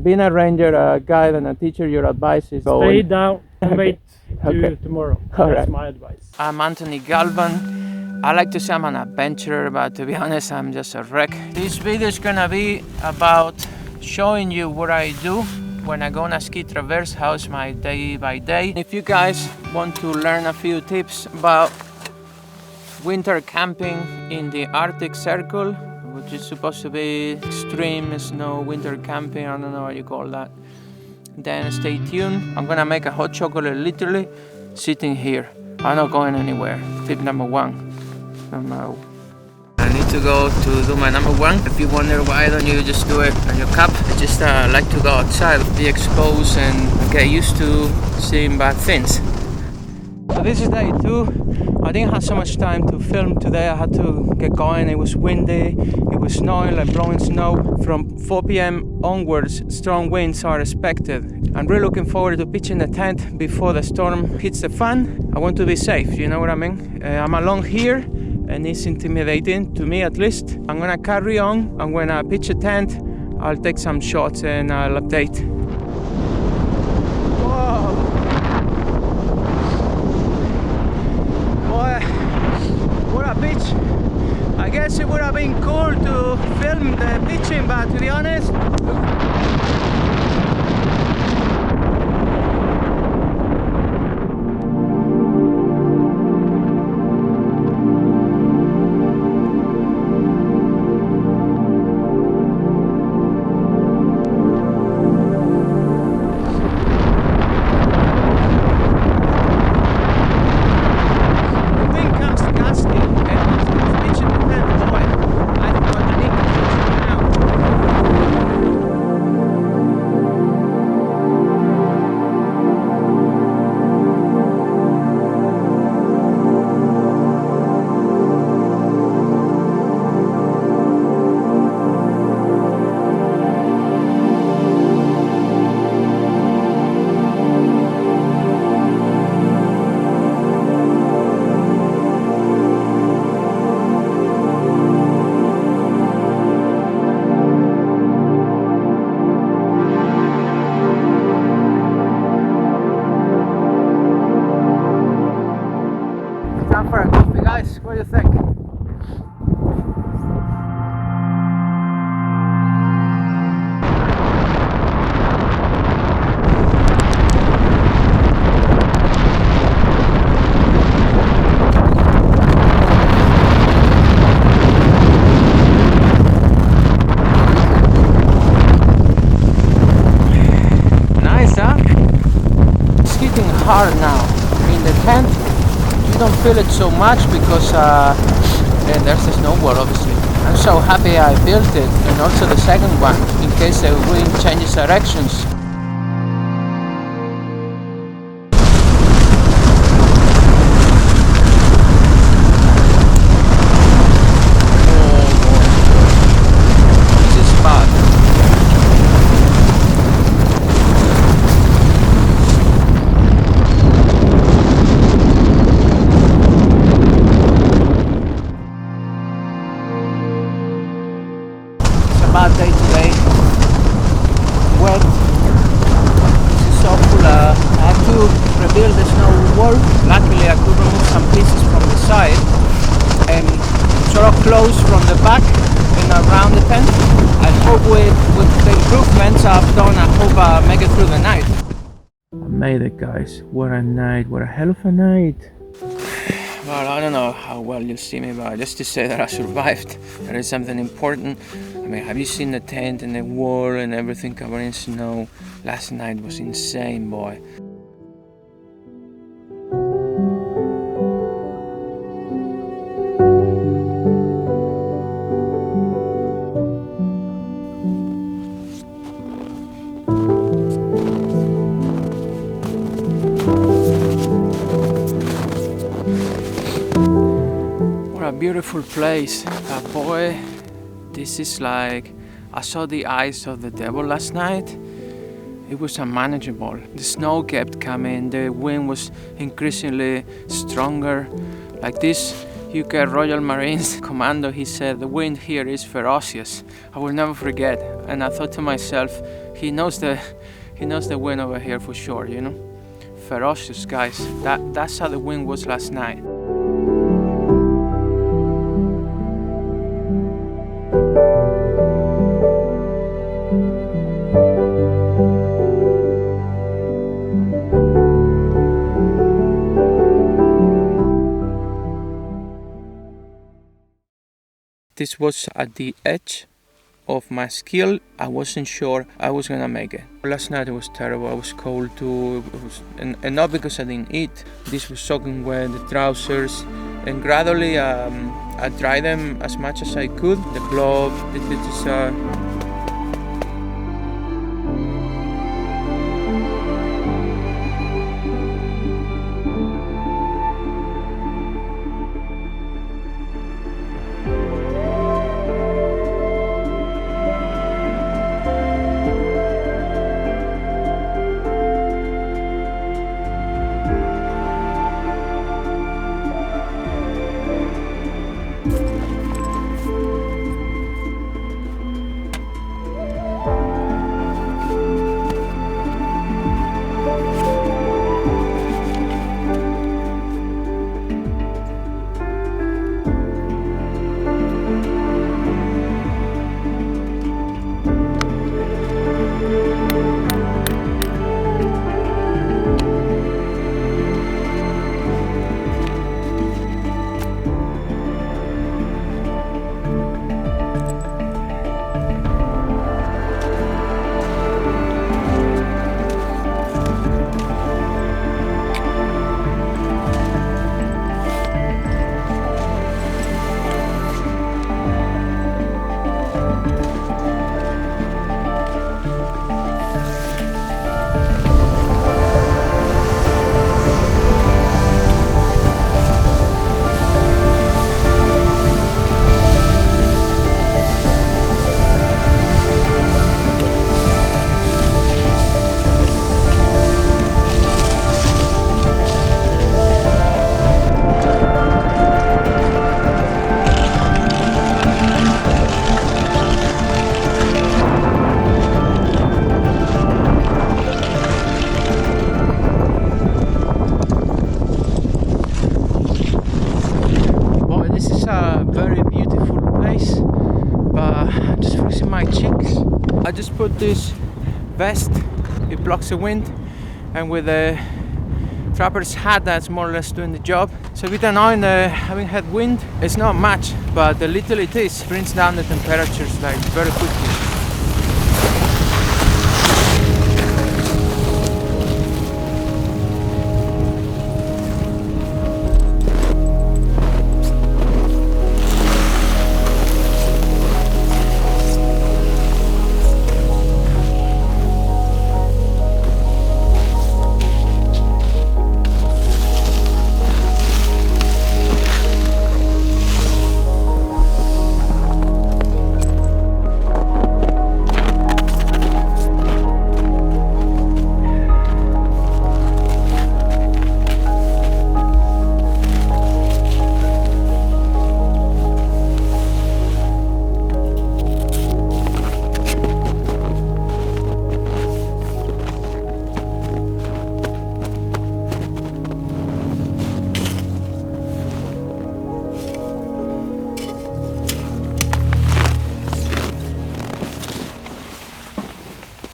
being a ranger, a guide, and a teacher, your advice is stay down and wait Okay. tomorrow. All That's right. my advice. I'm Anthony Galvan. I like to say I'm an adventurer, but to be honest, I'm just a wreck. This video is gonna be about showing you what I do when I go on a ski traverse, how's my day by day. If you guys want to learn a few tips about winter camping in the Arctic Circle, which is supposed to be extreme snow winter camping, I don't know what you call that, then stay tuned. I'm gonna make a hot chocolate literally sitting here. I'm not going anywhere. Tip number one. I need to go to do my number one. If you wonder why don't you just do it on your cup, I just like to go outside, be exposed and get used to seeing bad things. So this is day 2. I didn't have so much time to film today. I had to get going. It was windy, it was snowing, like blowing snow. From 4 p.m. onwards, strong winds are expected. I'm really looking forward to pitching the tent before the storm hits the fan. I want to be safe, you know what I mean? I'm alone here and it's intimidating, to me at least. I'm gonna carry on, and when I pitch a tent, I'll take some shots and I'll update. Whoa! What a pitch! I guess it would have been cool to film the pitching, but to be honest, time for a coffee, guys. What do you think? Nice, huh? It's hitting hard now. In the tent, you don't feel it so much because there's the snowboard, obviously. I'm so happy I built it, and also the second one, in case the wind changes directions. Bad day today, wet, this is awful. I had to rebuild the snow wall. Luckily I could remove some pieces from the side and sort of close from the back and around the tent. I hope with the improvements I've done, I hope I'll make it through the night. I made it, guys. What a night, what a hell of a night. Well, I don't know how well you'll see me, but just to say that I survived, that is something important. I mean, have you seen the tent and the wall and everything covered in snow? Last night was insane, boy. What a beautiful place, boy. This is like, I saw the eyes of the devil last night. It was unmanageable. The snow kept coming, the wind was increasingly stronger. Like this UK Royal Marines commando, he said, the wind here is ferocious. I will never forget. And I thought to myself, he knows the wind over here for sure, you know. Ferocious, guys. That's how the wind was last night. This was at the edge of my skill. I wasn't sure I was gonna make it. Last night it was terrible. I was cold too. And not because I didn't eat. This was soaking wet, the trousers, and gradually I dried them as much as I could. The glove, I just put this vest, it blocks the wind, and with a trapper's hat that's more or less doing the job. So with an eye having had wind, it's not much, but the little it is brings down the temperatures like very quickly.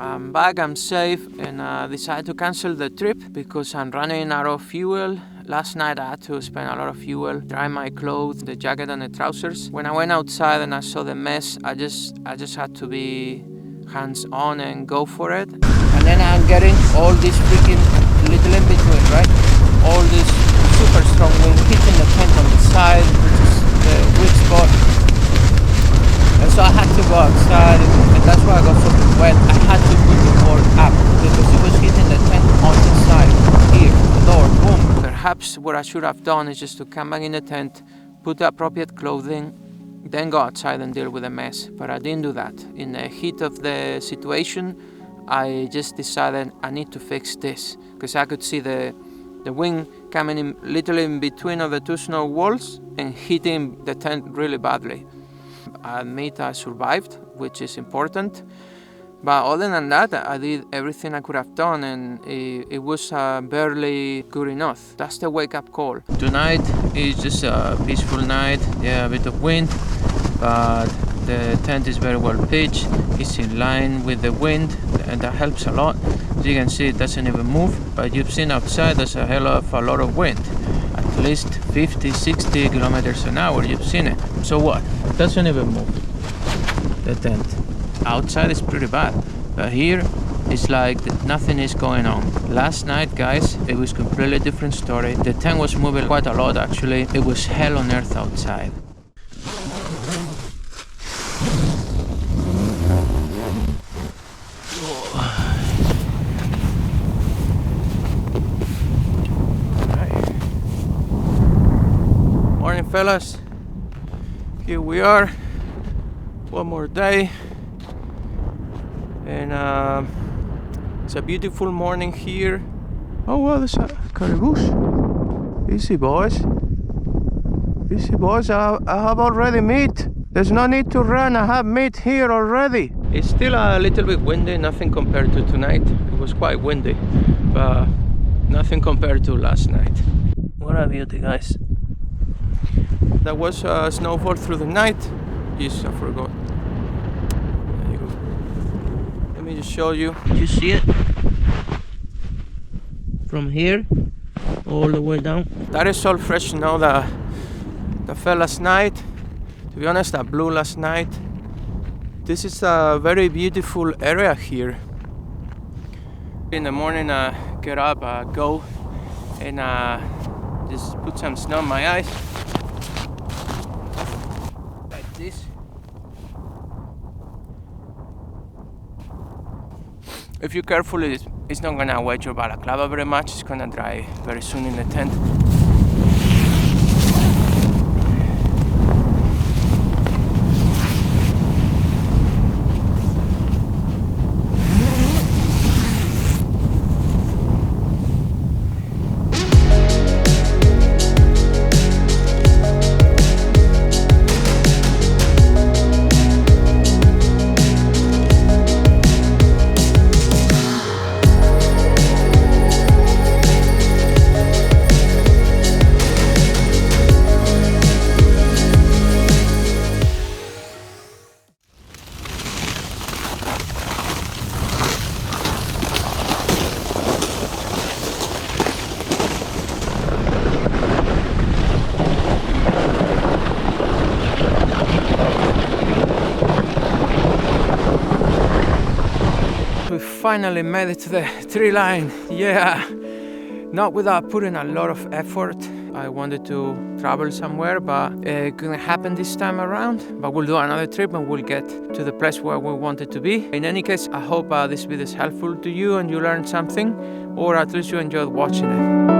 I'm back, I'm safe, and decided to cancel the trip because I'm running out of fuel. Last night I had to spend a lot of fuel, dry my clothes, the jacket and the trousers. When I went outside and I saw the mess, I just had to be hands-on and go for it. And then I'm getting all this freaking little in between, right? All this super strong wind hitting the tent on the side, which is the weak spot. And so I had to go outside, and that's why I got so wet. I had to put the board up because it was hitting the tent on the side, here, the door, boom. Perhaps what I should have done is just to come back in the tent, put the appropriate clothing, then go outside and deal with the mess. But I didn't do that. In the heat of the situation, I just decided I need to fix this because I could see the wind coming in literally in between of the two snow walls and hitting the tent really badly. I admit I survived, which is important, But other than that, I did everything I could have done, and it was barely good enough. That's the wake-up call. Tonight is just a peaceful night. Yeah, a bit of wind, but the tent is very well pitched. It's in line with the wind, and that helps a lot. As you can see, it doesn't even move, but you've seen outside there's a hell of a lot of wind. At least 50, 60 kilometers an hour, you've seen it. So what? It doesn't even move, the tent. Outside is pretty bad, but here it's like nothing is going on. Last night, guys, it was completely different story. The tent was moving quite a lot, actually. It was hell on earth outside. Morning, fellas. Here we are. One more day. And it's a beautiful morning here. Oh well, there's a Caribous. Easy boys. Easy boys, I have already meat. There's no need to run, I have meat here already. It's still a little bit windy, nothing compared to tonight. It was quite windy, but nothing compared to last night. What a beauty, guys. There was a snowfall through the night. Yes, I forgot. Let me just show you. You see it? From here all the way down. That is all fresh snow that fell last night. To be honest, that blew last night. This is a very beautiful area here. In the morning, I get up, go, and just put some snow in my eyes. Like this. If you're careful, it's not gonna wet your balaclava very much. It's gonna dry very soon in the tent. We finally made it to the tree line. Yeah, not without putting a lot of effort. I wanted to travel somewhere, but it couldn't happen this time around. But we'll do another trip and we'll get to the place where we wanted to be. In any case, I hope this video is helpful to you and you learned something, or at least you enjoyed watching it.